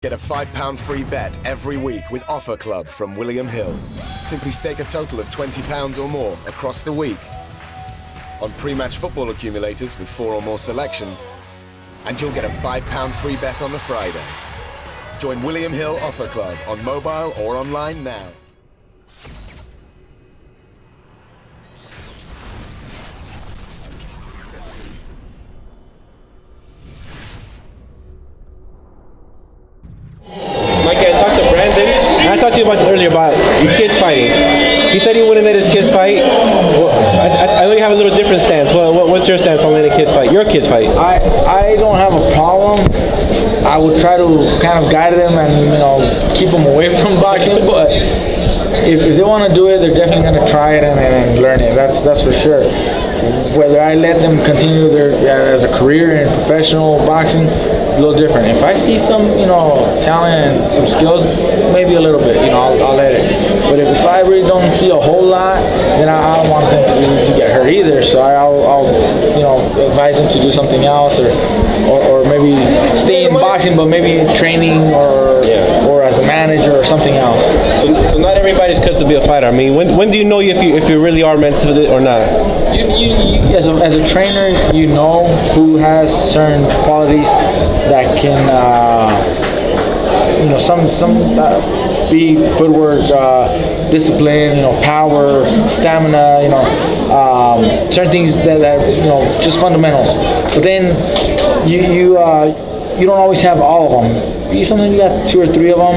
Get a £5 free bet every week with Offer Club from William Hill. Simply stake a total of £20 or more across the week on pre-match football accumulators with 4 or more selections, and you'll get a £5 free bet on the Friday. Join William Hill Offer Club on mobile or online now. Mikey, I talked to Brandon, and I talked to you about this earlier about your kids fighting. He said he wouldn't let his kids fight. Well, I know you have a little different stance. What's your stance on letting kids fight? Your kids fight? I don't have a problem. I would try to kind of guide them and keep them away from boxing, but if they want to do it, they're definitely going to try it and learn it. That's for sure. Whether I let them continue their as a career in professional boxing, a little different. If I see some talent and some skills, maybe a little bit, I'll let it. But if I really don't see a whole lot, then I don't want them to get hurt either. So I'll advise them to do something else, or maybe stay in boxing, but maybe training or as a manager or something else. So not everybody's cut to be a fighter. I mean, when do you know if you really are meant to do it or not? You as a trainer, you know who has certain qualities that can, some speed, footwork, discipline, power, stamina, certain things that just fundamentals. But then you don't always have all of them. Sometimes you got 2 or 3 of them,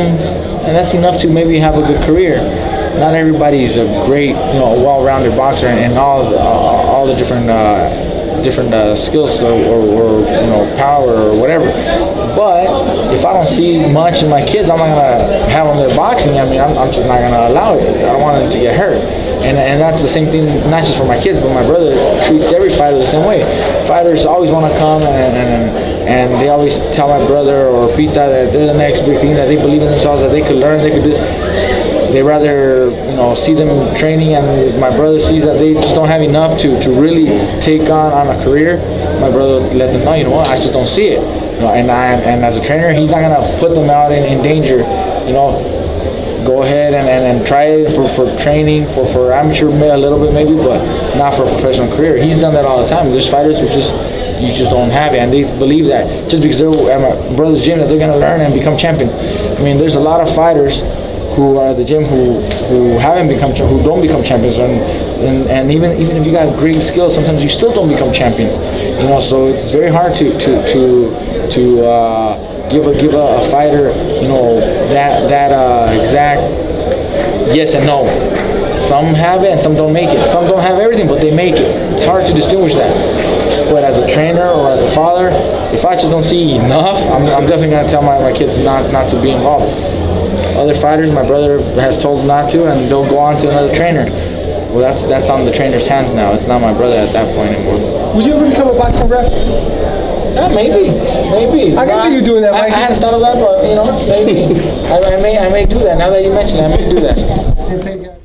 and that's enough to maybe have a good career. Not everybody's a great, well-rounded boxer and all the different skills or power or whatever. But if I don't see much in my kids, I'm not gonna have them there boxing. I mean, I'm just not gonna allow it. I don't want them to get hurt. And that's the same thing, not just for my kids, but my brother treats every fighter the same way. Fighters always want to come and they always tell my brother or Pita that they're the next big thing, that they believe in themselves, that they could learn, they could do this. They rather see them training, and my brother sees that they just don't have enough to really take on a career. My brother let them know, I just don't see it. And as a trainer, he's not gonna put them out in danger. Go ahead and try it for training, for amateur a little bit maybe, but not for a professional career. He's done that all the time. There's fighters who you just don't have it, and they believe that just because they're at my brother's gym that they're gonna learn and become champions. I mean, there's a lot of fighters who are at the gym who haven't become who don't become champions, and even if you got great skills, sometimes you still don't become champions. So it's very hard to give a fighter that exact yes and no. Some have it and some don't make it. Some don't have everything, but they make it. It's hard to distinguish that. But as a trainer or as a father, if I just don't see enough, I'm definitely gonna tell my kids not to be involved. Other fighters, my brother has told not to, and they'll go on to another trainer. Well, that's on the trainer's hands now. It's not my brother at that point anymore. Would you ever become a boxing ref? Yeah, maybe. I can see you doing that, Mikey. I hadn't thought of that, but maybe I may do that. Now that you mention it, I may do that.